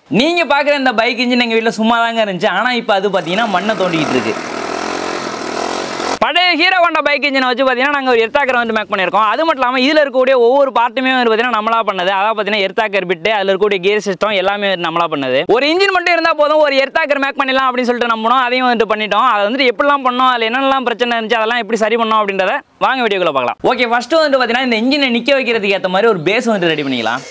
நீங்க பாக்குற இந்த பைக் இன்ஜின் எங்க வீட்ல சும்மா தாங்க இருந்துச்சு. ஆனா இப்போ அது பாத்தீங்கன்னா மண்ணை தோண்டிக்கிட்டு இருக்கு. பழைய ஹீரோ ஹோண்டா பைக் இன்ஜினை வச்சு பார்த்தீங்கன்னா நாங்கள் ஒரு எர்த்தாக்கர் வந்து மேக் பண்ணியிருக்கோம். அது மட்டும் இல்லாமல் இதில் இருக்கக்கூடிய ஒவ்வொரு பார்ட்டுமே வந்து பார்த்தீங்கன்னா நம்மளா பண்ணது. அதாவது பார்த்தீங்கன்னா எர்த்தாக்கர் பிட்டு, அதில் இருக்கக்கூடிய கியர் சிஸ்டம் எல்லாமே நம்மளா பண்ணது. ஒரு இன்ஜின் மட்டும் இருந்தால் போதும், ஒரு எர்த்தாக்கர் மேக் பண்ணிடலாம் அப்படின்னு சொல்லிட்டு நம்பினோம். அதையும் வந்துட்டு பண்ணிட்டோம். அதை வந்துட்டு எப்படிலாம் பண்ணோம், அதில் என்னெல்லாம் பிரச்சனை இருந்துச்சு, அதெல்லாம் எப்படி சரி பண்ணோம் அப்படின்றத வாங்க வீடியோக்குள்ள பார்க்கலாம். ஓகே, ஃபர்ஸ்ட் வந்து பார்த்தீங்கன்னா இந்த இன்ஜினை நிற்க வைக்கிறதுக்கு ஏற்ற மாதிரி ஒரு பேஸ் வந்து ரெடி பண்ணிக்கலாம்.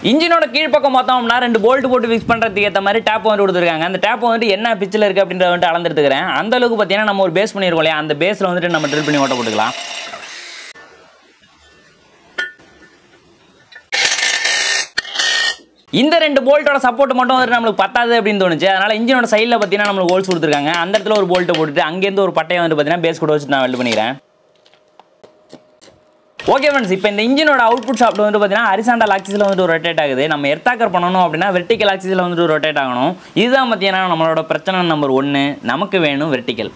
இன்ஜினோட கீழ்ப்பக்கம் பார்த்தோம்னா 2 போல்ட் போட்டு ஃபிக்ஸ் பண்ணுறதுக்கு ஏற்ற மாதிரி டேப் வந்து கொடுத்துருக்காங்க. அந்த டேப் வந்துட்டு என்ன பிச்சில் இருக்குது அப்படின்றத வந்துட்டு அளந்துருக்கிறேன். அந்த அளவுக்கு பார்த்தீங்கன்னா நம்ம ஒரு பேஸ் பண்ணியிருக்கோம் இல்லையா, அந்த பேஸில் வந்துட்டு நம்ம ட்ரில் பண்ணி ஓட்ட போட்டுக்கலாம். இந்த 2 போல்ட்டோட சப்போர்ட் மட்டும் வந்துட்டு நம்மளுக்கு பத்தாது அப்படின்னு தோணுச்சு. அதனால இன்ஜினோட சைடில் பார்த்தீங்கன்னா நம்மளுக்கு ஹோல்ஸ் கொடுத்துருக்காங்க. அந்த இடத்துல ஒரு போல்ட்டை போட்டுட்டு அங்கேருந்து ஒரு பட்டையை வந்து பார்த்தீங்கன்னா பேஸ் கூட வச்சுட்டு நான் வெல்ட் பண்ணிக்கிறேன். ஓகே ஃப்ரெண்ட்ஸ், இப்போ இந்த இன்ஜினோட அவுட்புட் ஷாஃப்ட் வந்து பார்த்தீங்கன்னா ஹரிசாண்டல் ஆக்சிஸில் வந்துட்டு ரொட்டேட் ஆகுது. நம்ம எர்த்தாக்கர் பண்ணணும் அப்படின்னா வெர்டிக்கல் ஆக்சிஸில் வந்துட்டு ரொட்டேட் ஆகணும். இதுதான் பார்த்தீங்கன்னா நம்மளோட பிரச்சனை நம்பர் 1. நமக்கு வேணும் வெர்டிக்கல்.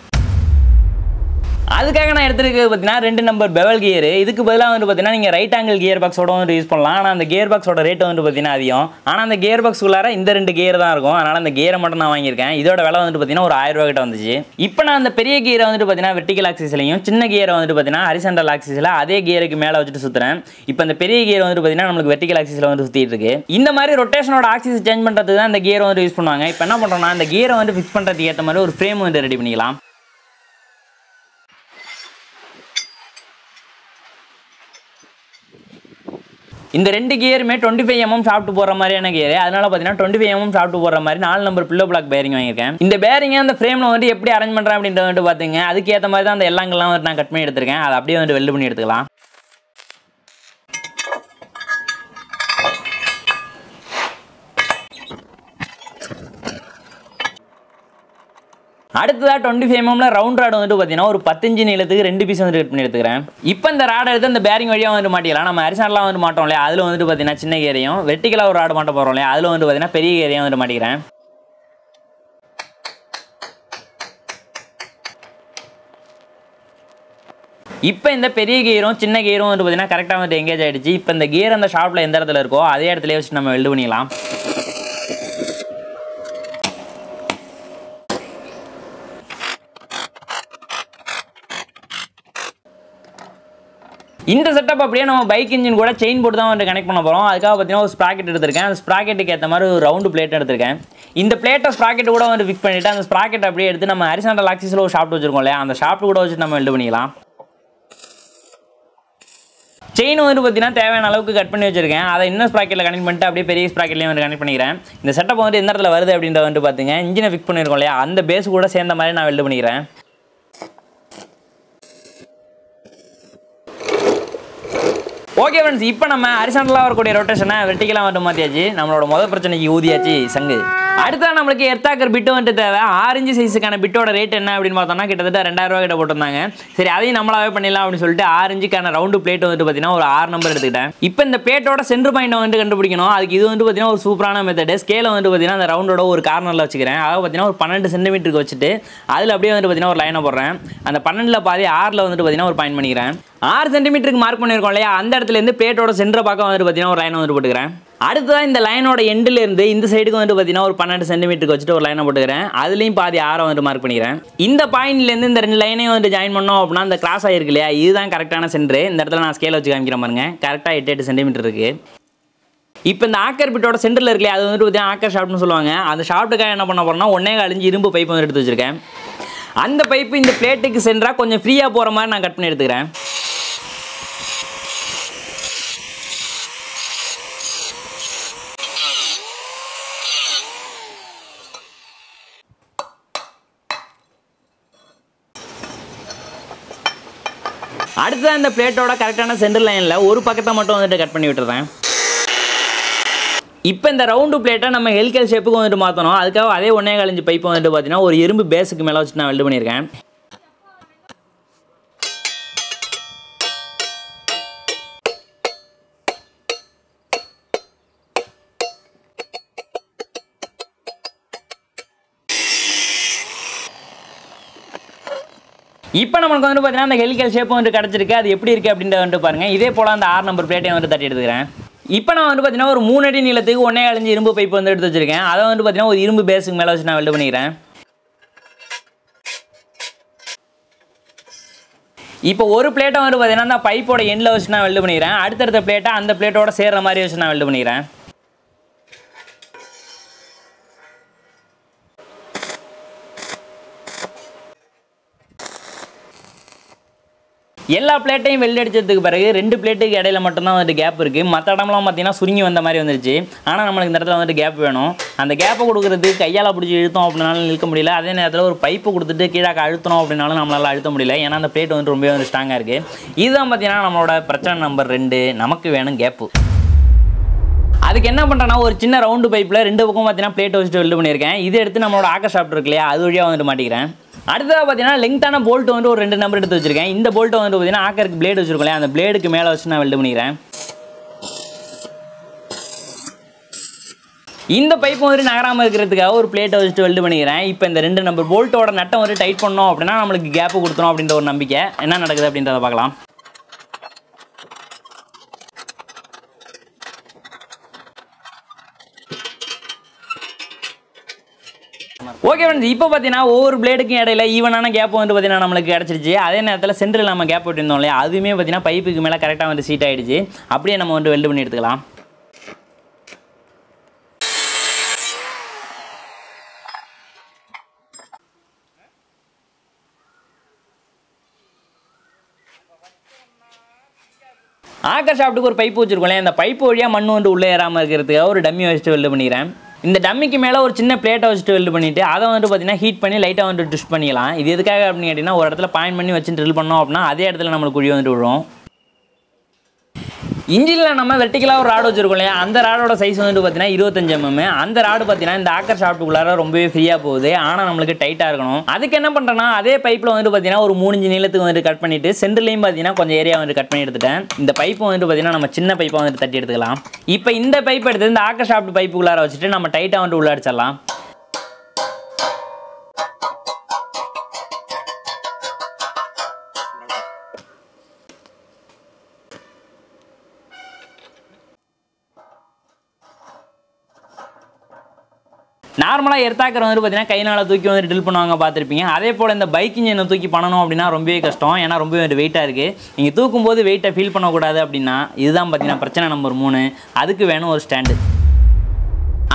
அதுக்காக நான் எடுத்துருக்கிறது பார்த்தீங்கன்னா 2 நம்பர் பெவல் கியர். இதுக்கு பதிலாக வந்து பார்த்தீங்கன்னா நீங்கள் ரைட் ஆங்கிள் கியர் பாக்ஸோட வந்து யூஸ் பண்ணலாம். ஆனால் அந்த கியர் பாக்ஸோட ரேட் வந்து பார்த்தீங்கன்னா அதிகம். ஆனால் அந்த கியர் பாக்ஸ் உள்ளார இந்த 2 கியர் தான் இருக்கும். அதனால் அந்த கியரை மட்டும் நான் வாங்கியிருக்கேன். இதோட விலை வந்துட்டு பார்த்தீங்கன்னா ஒரு 1000 ரூபா கிட்ட வந்துச்சு. இப்போ நான் அந்த பெரிய கியரை வந்துட்டு பார்த்தீங்கன்னா வெர்டிக்கல் ஆக்சிஸ்லையும், சின்ன கியரை வந்துட்டு பார்த்தீங்கன்னா ஹரிசாண்டல் ஆக்சிஸில் அதே கியருக்கு மேலே வச்சுட்டு சுற்றுறேன். இப்போ அந்த பெரிய கியர் வந்துட்டு பார்த்தீங்கன்னா நம்மளுக்கு வெர்டிக்கல் ஆக்சிஸில் வந்து சுற்றிட்டு இருக்கு. இந்த மாதிரி ரொட்டேஷனோட ஆக்சிஸ் சேஞ்ச் பண்ணுறதுக்கு தான் இந்த கியரை வந்து யூஸ் பண்ணுவாங்க. இப்போ என்ன பண்ணுறோம்னா இந்த கியரை வந்து ஃபிக்ஸ் பண்ணுறதுக்கு ஏற்ற மாதிரி ஒரு ஃப்ரேம் வந்து ரெடி பண்ணிக்கலாம். இந்த 2 கியருமே 25 mm ஷாஃப்ட் போடுற மாதிரியான கியர். அதனால பார்த்தீங்கன்னா 25 mm ஷாஃப்ட் போடுற மாதிரி 4 நம்பர் பில்லோ பிளாக் பேரிங் வாங்கியிருக்கேன். இந்த பேரிங்கை அந்த ஃப்ரேமில் வந்து எப்படி அரேஞ்ச் பண்ணுறேன் அப்படின்றத வந்து பார்த்துங்க. அதுக்கு ஏற்ற மாதிரி தான் அந்த எல்லாங்கெல்லாம் வந்து நான் கட் பண்ணி எடுத்திருக்கேன். அதை அப்படியே வந்து வெல்ட் பண்ணி எடுத்துக்கலாம். அடுத்ததாக 25 mm ரவுண்ட் ராட் வந்துட்டு பார்த்தீங்கன்னா ஒரு 10 இன்ச் நீளத்துக்கு 2 பீஸ் வந்து கட் பண்ணி எடுத்துக்கிறேன். இப்போ இந்த ராடை எடுத்து அந்த பேரிங் வழியாக வந்து மாட்டிக்கலாம். நம்ம ஹரிசாண்டலாம் வந்து மாட்டோம் இல்லையா, அதில் வந்துட்டு பார்த்தீங்கன்னா சின்ன கேரையும், வெர்டிக்கலாக ஒரு ராடு மாட்ட போகிறோம் இல்லையா, அதில் வந்து பார்த்தீங்கன்னா பெரிய கேரையும் வந்து மாட்டிக்கிறேன். இப்போ இந்த பெரிய கியரும் சின்ன கியரும் வந்து பார்த்தீங்கன்னா கரெக்டாக வந்து எங்கேஜ் ஆகிடுச்சு. இப்போ இந்த கியர் அந்த ஷாப்பில் எந்த இடத்துல இருக்கோ அதே இடத்துல வச்சு நம்ம வெல்ட் பண்ணிக்கலாம். இந்த செட்டப் அப்படியே நம்ம பைக் இன்ஜின் கூட செயின் போட்டு தான் வந்து கனெக்ட் பண்ண போகிறோம். அதுக்காக பார்த்தீங்கன்னா ஒரு ஸ்ப்ராக்கெட் எடுத்திருக்கேன். அந்த ஸ்ப்ராக்கெட்டுக்கு ஏற்ற மாதிரி ஒரு ரவுண்டு பிளேட் எடுத்திருக்கேன். இந்த பிளேட்டை ஸ்ப்ராக்கெட் கூட வந்து ஃபிக்ஸ் பண்ணிவிட்டு அந்த ஸ்ப்ராக்கெட் அப்படியே எடுத்து நம்ம ஹரிசாண்டல் ஆக்சிஸில் ஒரு ஷாஃப்ட் வச்சிருக்கோம் இல்லையா, அந்த ஷாஃப்ட் கூட வச்சு நம்ம வெல்ட் பண்ணிக்கலாம். செயின் வந்து பார்த்தீங்கன்னா தேவையான அளவுக்கு கட் பண்ணி வச்சிருக்கேன். அதை இன்னும் ஸ்ப்ராக்கெட்டில் கனெக்ட் பண்ணிட்டு அப்படியே பெரிய ஸ்ப்ராக்கெட்லேயும் வந்து கனெக்ட் பண்ணிக்கிறேன். இந்த செட்டப் வந்து எந்த இடத்துல வருது அப்படின்றத வந்து பார்த்துங்க. இன்ஜினை ஃபிக்ஸ் பண்ணியிருக்கோம் இல்லையா, அந்த பேஸ் கூட சேர்ந்த மாதிரி நான் வெல்ட் பண்ணிக்கிறேன். ஓகே ஃப்ரெண்ட்ஸ், இப்போ நம்ம ஹரிசாண்டலாக வரக்கூடிய ரொட்டேஷனை வெர்டிக்கலாக வந்து மாற்றியாச்சு. நம்மளோட முதல் பிரச்சனைக்கு ஊதியாச்சு சங்கு. அடுத்தா நம்மளுக்கு எர்த்தாக்கர் பிட்டு வந்துட்டு தேவை. 6 இன்ச் சைஸுக்கான பிட்டோட ரேட் என்ன அப்படின்னு பார்த்தோம்னா கிட்டத்தட்ட 2000 ரூபா கிட்ட போட்டிருந்தாங்க. சரி, அதையும் நம்மளாவே பண்ணிடலாம் அப்படின்னு சொல்லிட்டு 6 இன்ச்சுக்கான ரவுண்டு பிளேட் வந்துட்டு பார்த்தீங்கன்னா ஒரு 6 நம்பர் எடுத்துக்கிட்டேன். இப்போ இந்த பிளேட்டோட சென்டர் பாயிண்ட் வந்து கண்டுபிடிக்கணும். அதுக்கு இது வந்து பார்த்தீங்கன்னா ஒரு சூப்பரான மெத்தட். ஸ்கேலை வந்து பார்த்தீங்கன்னா அந்த ரவுண்டோட ஒரு கார்னரில் வச்சுக்கிறேன். அதாவது பார்த்தீங்கன்னா ஒரு 12 சென்டிமீட்டருக்கு வச்சுட்டு அதில் அப்படியே வந்து பார்த்தீங்கன்னா ஒரு லைனை போடுறேன். அந்த 12ல் பாதி 6ல் வந்துட்டு பார்த்தீங்கன்னா ஒரு பாயிண்ட் பண்ணிக்கிறேன். 6 சென்டிமீட்டருக்கு மார்க் பண்ணியிருக்கோம் இல்லையா, அந்த இடத்துலேருந்து பிளேட்டோட சென்டர் பக்கம் வந்துட்டு பார்த்தீங்கன்னா ஒரு லைனை வந்து போட்டுக்கிறேன். அடுத்ததான் இந்த லைனோட எண்டிலேருந்து இந்த சைடுக்கு வந்து பார்த்தீங்கன்னா ஒரு 12 சென்டிமீட்டருக்கு வச்சுட்டு ஒரு லைனை போட்டுக்கிறேன். அதுலேயும் பாதி 6 வந்து மார்க் பண்ணிக்கிறேன். இந்த பாயிண்ட்லேருந்து இந்த 2 லைனையும் வந்து ஜாயின் பண்ணோம் அப்படின்னா அந்த கிராஸ் ஆகிருக்கு இல்லையா, இதுதான் கரெக்டான சென்டர். இந்த இடத்துல நான் ஸ்கேல் வச்சு காமிக்கிறேன் பாருங்க, கரெக்டாக 8 சென்டிமீட்டர் இருக்குது. இப்போ இந்த ஆக்கர் பிட்டோட சென்டரில் இருக்குல்லையா, அது வந்துட்டு பார்த்தீங்கன்னா ஆக்கர் ஷாஃப்ட்னு சொல்லுவாங்க. அந்த ஷாஃப்ட்டுக்காக என்ன பண்ண போகிறோம்னா 1.25 இன்ச் இரும்பு பைப் வந்து எடுத்து வச்சிருக்கேன். அந்த பைப்பு இந்த பிளேட்டுக்கு சென்டராக கொஞ்சம் ஃப்ரீயாக போகிற மாதிரி நான் கட் பண்ணி எடுத்துக்கிறேன். அடுத்ததான் இந்த பிளேட்டோட கரெக்டான சென்டர் லைனில் ஒரு பக்கத்தை மட்டும் வந்துட்டு கட் பண்ணி விட்டுறேன். இப்போ இந்த ரவுண்டு பிளேட்டை நம்ம ஹெல்கல் ஷேப்புக்கு வந்துட்டு மாற்றணும். அதுக்காக அதே 1.25 இன்ச் பைப் வந்துட்டு பார்த்தீங்கன்னா ஒரு இரும்பு பேஸுக்கு மேலே வச்சு நான் வெல்ட் பண்ணியிருக்கேன். இப்போ நமக்கு வந்து பார்த்தீங்கன்னா அந்த ஹெலிக்கல் ஷேப் வந்து கிடச்சிருக்கு. அது எப்படி இருக்குது அப்படின்றத வந்து பாருங்கள். இதே போல் அந்த 6 நம்பர் பிளேட்டை வந்து தட்டி எடுத்துக்கிறேன். இப்போ நான் வந்து பார்த்தீங்கன்னா ஒரு 3 அடி நீளத்துக்கு 1.5 இன்ச் இரும்பு பைப் வந்து எடுத்து வச்சிருக்கேன். அதை வந்து பார்த்தீங்கன்னா ஒரு இரும்பு பேஸுக்கு மேலே வச்சு நான் வெல்ட் பண்ணிக்கிறேன். இப்போ ஒரு பிளேட்டை வந்து பார்த்தீங்கன்னா அந்த பைப்போட எண்டில் வச்சு நான் வெல்ட் பண்ணிக்கிறேன். அடுத்தடுத்த பிளேட்டை அந்த பிளேட்டோட சேர்ற மாதிரி வச்சு நான் வெல்ட் பண்ணிக்கிறேன். எல்லா பிளேட்டையும் வெல்ட் அடிச்சதுக்கு பிறகு 2 பிளேட்டுக்கு இடையில மட்டும்தான் வந்துட்டு கேப் இருக்குது. மற்ற இடம்லாம் பார்த்தீங்கன்னா சுருங்கி வந்த மாதிரி வந்துருச்சு. ஆனால் நம்மளுக்கு இந்த இடத்துல வந்துட்டு கேப் வேணும். அந்த கேப்பை கொடுக்குறதுக்கு கையால் பிடிச்சி இழுத்தோம் அப்படின்னாலும் இழுக்க முடியல. அதே நேரத்தில் ஒரு பைப்பு கொடுத்துட்டு கீழே அழுத்தணும் அப்படின்னாலும் நம்மளால் அழுத்த முடியல. ஏன்னா அந்த பிளேட் வந்துட்டு ரொம்பவே வந்து ஸ்ட்ராங்காக இருக்குது. இதுதான் பார்த்தீங்கன்னா நம்மளோட பிரச்சனை நம்பர் 2. நமக்கு வேணும் கேப்பு. அதுக்கு என்ன பண்ணுறேன்னா ஒரு சின்ன ரவுண்டு பைப்பில் 2 பக்கம் பார்த்தீங்கன்னா பிளேட் வச்சுட்டு வெல்ட் பண்ணியிருக்கேன். இதை எடுத்து நம்மளோட ஆக்கர் ஷாப்ட் இருக்கு இல்லையா, அது வழியாக வந்துட்டு மாட்டிக்கிறேன். அடுத்ததாக பார்த்தீங்கன்னா லெங்தான போல்ட் வந்து ஒரு 2 நம்பர் எடுத்து வச்சிருக்கேன். இந்த போல்ட்டை வந்து பார்த்தீங்கன்னா ஆக்கருக்கு பிளேடு வச்சிருக்கோம் இல்லையா, அந்த பிளேடுக்கு மேலே வச்சு நான் வெல்ட் பண்ணிக்கிறேன். இந்த பைப் வந்து நகராமல் இருக்கிறதுக்காக ஒரு பிளேட்டை வச்சுட்டு வெல்ட் பண்ணிக்கிறேன். இப்போ இந்த 2 நம்பர் போல்ட்டோட நட்டை வந்து டைட் பண்ணோம் அப்படின்னா நம்மளுக்கு கேப்பு கொடுத்துரும் அப்படின்ற ஒரு நம்பிக்கை. என்ன நடக்குது அப்படின்றத பார்க்கலாம். ஓகே ஃப்ரெண்ட்ஸ், இப்போ பார்த்தீங்கன்னா ஒவ்வொரு பிளேடுக்கும் இடையில ஈவனான கேப் வந்து பார்த்தீங்கன்னா நம்மளுக்கு கிடச்சிருச்சு. அதே நேரத்தில் சென்டரில் நம்ம கேப் விட்டுருந்தோம் இல்லையா, அதுவுமே பார்த்தீங்கன்னா பைப்புக்கு மேலே கரெக்டாக வந்து சீட் ஆகிடுச்சு. அப்படியே நம்ம வந்து வெல்ட் பண்ணி எடுத்துக்கலாம். ஆக்கர் ஷாப்ட்டுக்கு ஒரு பைப்பு வச்சுருக்கோம். இந்த பைப்பு வழியாக மண் வந்து உள்ளே ஏறாமல் இருக்கிறதுக்காக ஒரு டம்மி வச்சுட்டு வெல்ட் பண்ணிக்கிறேன். இந்த டம்மிக்கு மேலே ஒரு சின்ன பிளேட்டை வச்சுட்டு வெல்ட் பண்ணிவிட்டு அதை வந்து பார்த்தீங்கன்னா ஹீட் பண்ணி லைட்டாக வந்து ட்விஸ்ட் பண்ணிக்கலாம். இது எதுக்காக அப்படின்னு கேட்டிங்கன்னா ஒரு இடத்துல பாயிண்ட் பண்ணி வச்சு ட்ரில் பண்ணோம் அப்படின்னா அதே இடத்துல நம்மளுக்கு குழி வந்துட்டு விழும். இன்ஜினில் நம்ம வெர்டிக்கலாக ஒரு ராடு வச்சுருக்கோம் இல்லையா, அந்த ராடோட சைஸ் வந்துட்டு பார்த்தீங்கன்னா 25 mm. அந்த ராடு பார்த்தீங்கன்னா இந்த ஆக்கர் ஷாப்ட்டுக்குள்ளார ரொம்பவே ஃப்ரீயாக போகுது. ஆனால் நம்மளுக்கு டைட்டாக இருக்கணும். அதுக்கு என்ன பண்ணுறேன்னா அதே பைப்பில் வந்துட்டு பார்த்தீங்கன்னா ஒரு 3 இன்ச் நீளத்துக்கு வந்துட்டு கட் பண்ணிவிட்டு சென்டர்லையும் பார்த்தீங்கன்னா கொஞ்சம் ஏரியா வந்துட்டு கட் பண்ணி எடுத்துட்டேன். இந்த பைப்பு வந்துட்டு பார்த்தீங்கன்னா நம்ம சின்ன பைப்பை வந்துட்டு தட்டி எடுத்துக்கலாம். இப்போ இந்த பைப் எடுத்து இந்த ஆக்கர் ஷாப்ட் பைப்புக்குள்ளார வச்சுட்டு நம்ம டைட்டாக வந்துட்டு உள்ள அடிச்சிடலாம். நார்மலாக எர்த்தாக்கர் வந்து பார்த்தீங்கன்னா கைனால் தூக்கி வந்து ட்ரில் பண்ணுவாங்க பார்த்துருப்பீங்க. அதே போல் இந்த பைக் இன்ஜினை தூக்கி பண்ணணும் அப்படின்னா ரொம்பவே கஷ்டம். ஏன்னா ரொம்பவே வெயிட்டாக இருக்குது. நீங்கள் தூக்கும்போது வெயிட்டை ஃபீல் பண்ணக்கூடாது அப்படின்னா இதுதான் பார்த்தீங்கன்னா பிரச்சனை நம்பர் 3. அதுக்கு வேணும் ஒரு ஸ்டாண்டு.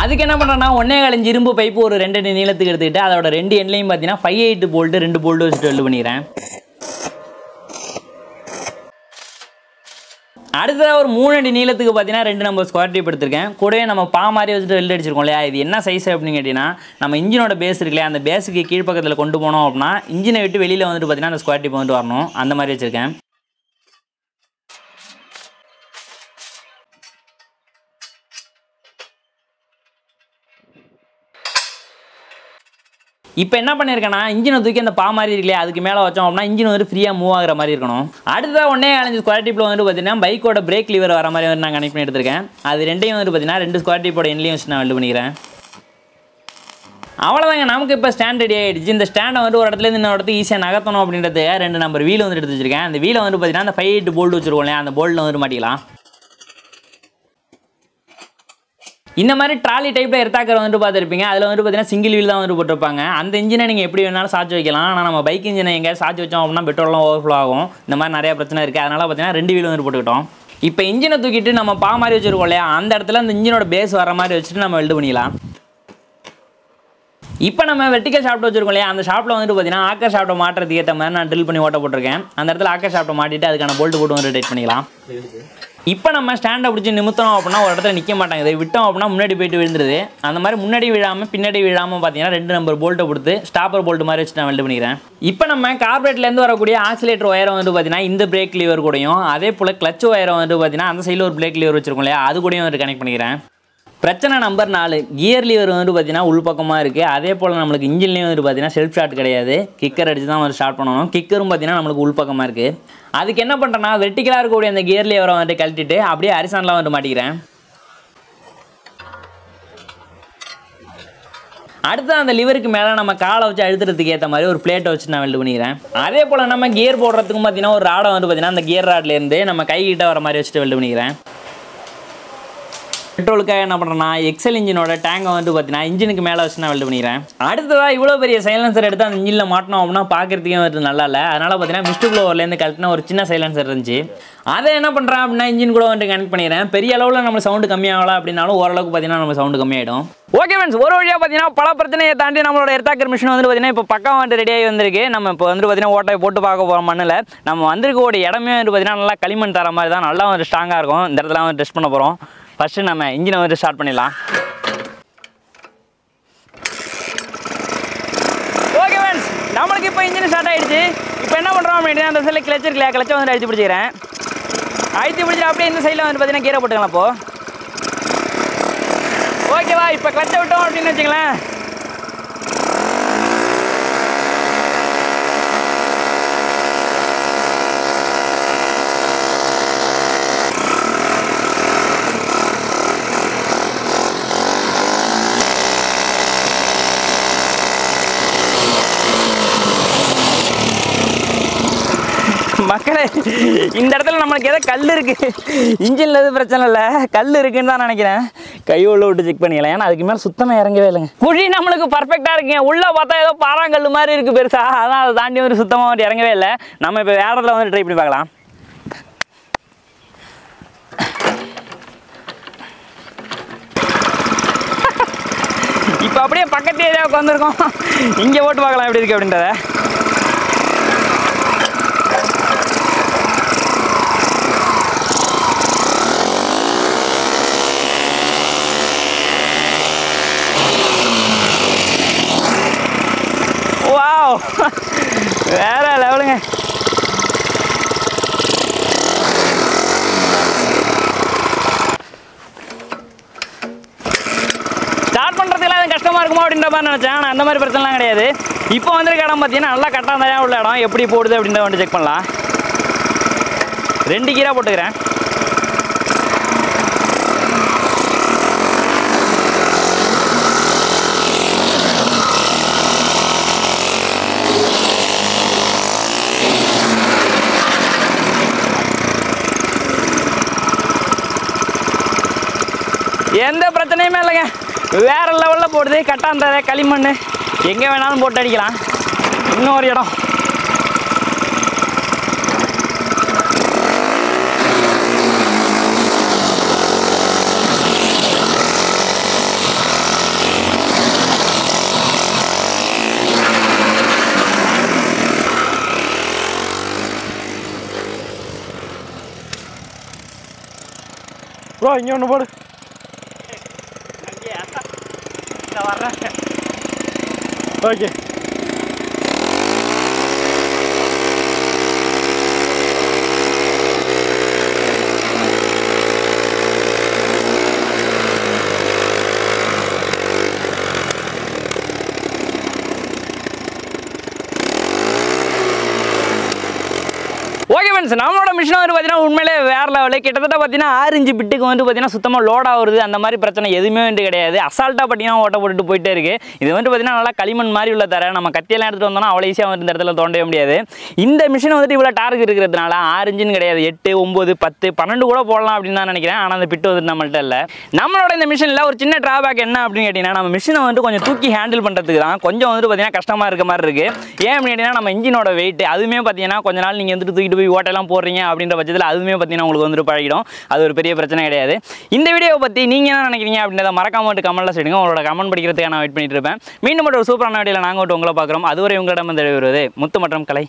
அதுக்கு என்ன பண்ணுறேன்னா 1.25 இன்ச் இரும்பு பைப்பு ஒரு 2 அடி நீளத்துக்கு எடுத்துக்கிட்டு அதோட 2 எண்ட்லையும் பார்த்தீங்கன்னா 5/8 போல்ட்டு 2 போல்ட்டு வச்சுட்டு வெல்ட் பண்ணிக்கிறேன். அடுத்ததாக ஒரு 3 அடி நீளத்துக்கு பார்த்தீங்கன்னா 2 நம்பர் ஸ்கொயர் டேப் எடுத்திருக்கேன். கூடவே நம்ம மாதிரி வச்சுட்டு வெல்ட் அடிச்சிருக்கோம் இல்லையா, இது என்ன சைஸ் அப்படின்னு கேட்டிங்கன்னா நம்ம இன்ஜினோட பேஸ் இருக்கு இல்லையா, அந்த பேஸுக்கு கீழ்ப்பக்கத்தில் கொண்டு போனோம் அப்படின்னா இன்ஜினை விட்டு வெளியில் வந்துட்டு பார்த்தீங்கன்னா அந்த ஸ்கொயர் டேப் வந்துட்டு வரணும். அந்த மாதிரி வச்சுருக்கேன். இப்போ என்ன பண்ணியிருக்கேன்னா இன்ஜினை தூக்கி அந்த மாதிரி இருக்குல்லையா அதுக்கு மேலே வச்சோம் அப்படின்னா இன்ஜின் வந்து ஃப்ரீயாக மூவ் ஆகிற மாதிரி இருக்கணும். அடுத்ததாக 1.25 இன்ச் ஸ்கொயர் டேப்பில் வந்து பார்த்தீங்கன்னா பைக்கோட பிரேக் லிவர் வர மாதிரி வந்து நான் கனெக்ட் பண்ணி எடுத்திருக்கேன். அது ரெண்டையும் வந்து பார்த்தீங்கன்னா 2 ஸ்கொயர் டேப்போட எண்ட்லையும் வச்சு நான் வெல்ட் பண்ணிக்கிறேன். அவ்வளோதாங்க, நமக்கு இப்போ ஸ்டாண்ட் ரெடி ஆகிடுச்சு. இந்த ஸ்டாண்டை வந்து ஒரு இடத்துல இன்னொரு இடத்துக்கு ஈஸியாக நகர்த்தணும் அப்படின்றதுக்காக 2 நம்பர் வீல் வந்து எடுத்து வச்சிருக்கேன். அந்த வீலை வந்து பார்த்தீங்கன்னா அந்த 5/8 போல்ட் வச்சுருக்கோம் இல்லையா, அந்த போல்ட்டில் வந்து மாட்டிக்கலாம். இந்த மாதிரி ட்ராலி டைப்பில் எர்த்தாக்கர் வந்து பார்த்துருப்பீங்க. அதில் வந்து பார்த்தீங்கன்னா சிங்கிள் வீல் தான் வந்து போட்டிருப்பாங்க. அந்த இன்ஜினை நீங்கள் எப்படி வேணாலும் சார்ஜ் வைக்கலாம். ஆனால் நம்ம பைக் இன்ஜினை எங்கேயாவது சார்ஜ் வச்சோம் அப்படின்னா பெட்ரோல்லாம் ஓவர்ஃப்ளோ ஆகும். இந்த மாதிரி நிறைய பிரச்சனை இருக்குது. அதனால் பார்த்தீங்கன்னா 2 வீல் வந்து போட்டுக்கிட்டோம். இப்போ இன்ஜினை தூக்கிட்டு நம்ம மாதிரி வச்சுருக்கோம் இல்லையா, அந்த இடத்துல அந்த இன்ஜினோட பேஸ் வர மாதிரி வச்சுட்டு நம்ம வெல்ட் பண்ணிக்கலாம். இப்போ நம்ம வெர்டிக்கல் ஷாப்ட் வச்சுருக்கோம் இல்லையா, அந்த ஷாப்பில் வந்துட்டு பார்த்தீங்கன்னா ஆக்கர் ஷாப்ட்டை மாட்டுறதுக்கு ஏற்ற மாதிரி நான் ட்ரில் பண்ணி ஓட்ட போட்டிருக்கேன். அந்த இடத்துல ஆக்கர் ஷாப்ட்டை மாட்டிட்டு அதுக்கான போல்ட்டு போட்டு வந்து டைட் பண்ணிக்கலாம். இப்போ நம்ம ஸ்டாண்டை பிடிச்சி நிமித்தோம் அப்படின்னா ஒரு இடத்துல நிற்க மாட்டாங்க. விட்டோம் அப்படின்னா முன்னாடி போயிட்டு விழுந்துருது. அந்த மாதிரி முன்னாடி விழாமல் பின்னாடி விழாமல் பார்த்தீங்கன்னா 2 நம்பர் போல்ட்டை கொடுத்து ஸ்டாப்பர் போல்ட் மாதிரி வச்சு நான் வெல்ட் பண்ணிக்கிறேன். இப்போ நம்ம கார்பரேட்லேருந்து வரக்கூடிய ஆக்சிலேட்டர் ஒயரை வந்து பார்த்தீங்கன்னா இந்த பிரேக் லிவர் கூடயும் அதே போல் கிளச் ஒயரை வந்து பார்த்தீங்கன்னா அந்த சைடில் ஒரு பிரேக் லிவர் வச்சிருக்கோம் இல்லையா, அது கூடயும் வந்து கனெக்ட் பண்ணிக்கிறேன். பிரச்சனை நம்பர் 4, கியர் லிவர் வந்து பார்த்தீங்கன்னா உள்பக்கமாக இருக்குது. அதே போல் நம்மளுக்கு இன்ஜின்லேயும் வந்து பார்த்தீங்கன்னா செல்ஃப் ஸ்டார்ட் கிடையாது. கிக்கர் அடித்து தான் வந்து ஸ்டார்ட் பண்ணணும். கிக்கரும் பார்த்தீங்கன்னா நம்மளுக்கு உள்பக்கமாக இருக்குது. அதுக்கு என்ன பண்ணுறேன்னா வெர்டிக்கலாக இருக்கக்கூடிய அந்த கியர் லிவரை வந்துட்டு கழட்டிட்டு அப்படியே ஹரிசாண்டலாக வந்து மாட்டிக்கிறேன். அடுத்து அந்த லிவருக்கு மேலே நம்ம காலை வச்சு அழுத்துறதுக்கு ஏற்ற மாதிரி ஒரு பிளேட்டை வச்சு நான் வெல்ட் பண்ணிக்கிறேன். அதே போல் நம்ம கியர் போடுறதுக்கும் பார்த்தீங்கன்னா ஒரு ராடை வந்து பார்த்தீங்கன்னா அந்த கியர் ராட்லேருந்து நம்ம கை கிட்ட வர மாதிரி வச்சுட்டு வெல்ட் பண்ணிக்கிறேன். பெட்ரோலுக்காக என்ன பண்ணுறேன்னா எக்ஸல் இன்ஜினோட டேங்கை வந்து பார்த்தீங்கன்னா இன்ஜினுக்கு மேலே வச்சு நான் வெல்ட் பண்ணிக்கிறேன். அடுத்ததாக இவ்வளோ பெரிய சைலன்சர் எடுத்து அந்த இன்ஜினில் மாட்டினோம் அப்படின்னா பார்க்குறதுக்கே வந்து நல்லா இல்லை. அதனால் பார்த்தீங்கன்னா மிஸ்ட் ப்ளோவர்லேருந்து கழட்டின ஒரு சின்ன சைலன்சர் இருந்துச்சு. அதை என்ன பண்ணுறேன் அப்படின்னா இன்ஜின் கூட வந்து கனெக்ட் பண்ணிடுறேன். பெரிய அளவில் நம்ம சவுண்டு கம்மியாகலாம் அப்படின்னாலும் ஓரளவுக்கு பார்த்தீங்கன்னா நம்ம சவுண்டு கம்மியாகிடும். ஓகே ஃப்ரெண்ட்ஸ், ஒரு வழியாக பார்த்தீங்கன்னா பல பிரச்சனையை தாண்டி நம்மளோட எர்த்தாக்கர் மிஷின் வந்து பார்த்தீங்கன்னா இப்போ பக்கம் வந்து ரெடியாகி வந்திருக்கு. நம்ம இப்போ வந்து பார்த்தீங்கன்னா ஓட்டையை போட்டு பார்க்க போகிறோம். மண்ணில் நம்ம வந்திருக்கோட இடமே வந்து பார்த்தீங்கன்னா நல்லா களிமண் தர மாதிரி தான், நல்லா வந்து ஸ்ட்ராங்காக இருக்கும். இந்த இடத்துல வந்து டெஸ்ட் பண்ண போகிறோம். ஃபஸ்ட்டு நம்ம இன்ஜினை வந்து ஸ்டார்ட் பண்ணிடலாம். ஓகே ஃப்ரெண்ட்ஸ், நம்மளுக்கு இப்போ இன்ஜின் ஸ்டார்ட் ஆகிடுச்சு. இப்போ என்ன பண்ணுறோம் அப்படின்னா அந்த சைடில் கிளச் இருக்குல்லையா, கிளச்சை வந்து அழுத்தி பிடிச்சிக்கிறேன். அழுத்தி பிடிச்சிட்டு அப்படியே இந்த சைடில் வந்து பார்த்தீங்கன்னா கீரை போட்டுக்கலாம். இப்போது ஓகேவா, இப்போ கிளச்சை விட்டோம் அப்படின்னு வச்சுங்களேன். மக்களே, இந்த இடத்துல நம்மளுக்கு ஏதோ கல் இருக்குது, இன்ஜினில் எதுவும் பிரச்சனை இல்லை, கல் இருக்குன்னு தான் நினைக்கிறேன். கையோட விட்டு செக் பண்ணிக்கலாம், ஏன்னா அதுக்கு மேலே சுத்தமாக இறங்கவே இல்லைங்க. குழி நம்மளுக்கு பர்ஃபெக்டாக இருக்குங்க. உள்ளே பார்த்தா ஏதோ பாறாங்கல் மாதிரி இருக்குது பெருசாக, அதான் அதை தாண்டி வந்து சுத்தமாக வந்து இறங்கவே இல்லை. நம்ம இப்போ வேறு இடத்துல வந்து ட்ரை பண்ணி பார்க்கலாம். இப்போ அப்படியே பக்கத்து ஏரியாவுக்கு வந்திருக்கோம். இங்கே ஓட்டு பார்க்கலாம் எப்படி இருக்குது அப்படின்றத. வேற லெவலுங்க. ஸ்டார்ட் பண்ணுறதுக்குலாம் அது கஷ்டமாக இருக்குமா அப்படின்ற மாதிரி நினச்சேன். ஆனால் அந்த மாதிரி பிரச்சனைலாம் கிடையாது. இப்போ வந்துருக்க இடம் பார்த்தீங்கன்னா நல்லா கரெக்டாக தனியாக உள்ள இடம். எப்படி போடுது அப்படின்றத வந்து செக் பண்ணலாம். 2 கீரா போட்டுக்கிறேன். எந்த பிரச்சனையுமே இல்லைங்க, வேறு லெவலில் போடுது. கட்டாந்த களிமண் எங்கே வேணாலும் போட்டு அடிக்கலாம். இன்னொரு இடம் ப்ரோ, இங்கே ஒன்று போடு. வர்றேன். ஓகே, ஓகே ஃப்ரெண்ட்ஸ், நம்மளோட மிஷின் வந்து பார்த்தீங்கன்னா உண்மையிலே வேறு லெவலில். கிட்டத்தட்ட பார்த்தீங்கன்னா 6 இன்ச்சு பிட்டுக்கு வந்து பார்த்தீங்கன்னா சுத்தமாக லோட் ஆகுது. அந்த மாதிரி பிரச்சனை எதுவுமே வந்து கிடையாது. அசால்ட்டாக பார்த்தீங்கன்னா ஓட்ட போட்டுட்டு போயிட்டே இருக்குது. இது வந்து பார்த்தீங்கன்னா நல்லா களிமண் மாதிரி உள்ள தர. நம்ம கத்தியெல்லாம் எடுத்துகிட்டு வந்தோம்னா அவ்வளோ ஈஸியாக வந்து இந்த இடத்துல தோண்டவே முடியாது. இந்த மிஷின் வந்துட்டு இவ்வளோ டார்க் இருக்கிறதுனால 6 இன்ச்சுன்னு கிடையாது, 8, 9, 10, 12 கூட போடலாம் அப்படின்னு தான் நினைக்கிறேன். ஆனால் அந்த பிட்டு வந்துட்டு நம்மள்ட்ட இல்லை. நம்மளோட இந்த மிஷினில் ஒரு சின்ன ட்ராபேக் என்ன அப்படின்னு கேட்டிங்கன்னா, நம்ம மிஷினை வந்து கொஞ்சம் தூக்கி ஹேண்டில் பண்ணுறதுக்கு தான் கொஞ்சம் வந்துட்டு பார்த்தீங்கன்னா கஷ்டமாக இருக்க மாதிரி இருக்குது. ஏன் அப்படின்னு கேட்டிங்கன்னா, நம்ம இன்ஜினோட வெயிட் அதுவுமே பார்த்தீங்கன்னா கொஞ்ச நாள் நீங்கள் வந்துட்டு தூக்கிட்டு போய் ஓட்டையெல்லாம் போடுறீங்க அப்படின்ற பட்சத்தில் அதுவுமே பார்த்தீங்கன்னா உங்களுக்கு வந்துட்டு பழகிடும். அது ஒரு பெரிய பிரச்சனை கிடையாது. இந்த வீடியோவை பற்றி நீங்கள் என்ன நினைக்கிறீங்க அப்படின்றத மறக்காம வந்து கமெண்ட்டில் சொல்லுங்க. உங்களோட கமெண்ட் படிக்கிறதுக்கு நான் வெயிட் பண்ணிட்டு இருப்பேன். மீண்டும் ஒரு சூப்பரான வீடியோவில் நாங்கள் உங்களை பார்க்குறோம். அதுவரை உங்களிடம் வந்து வருவது முத்து மற்றும் கலை.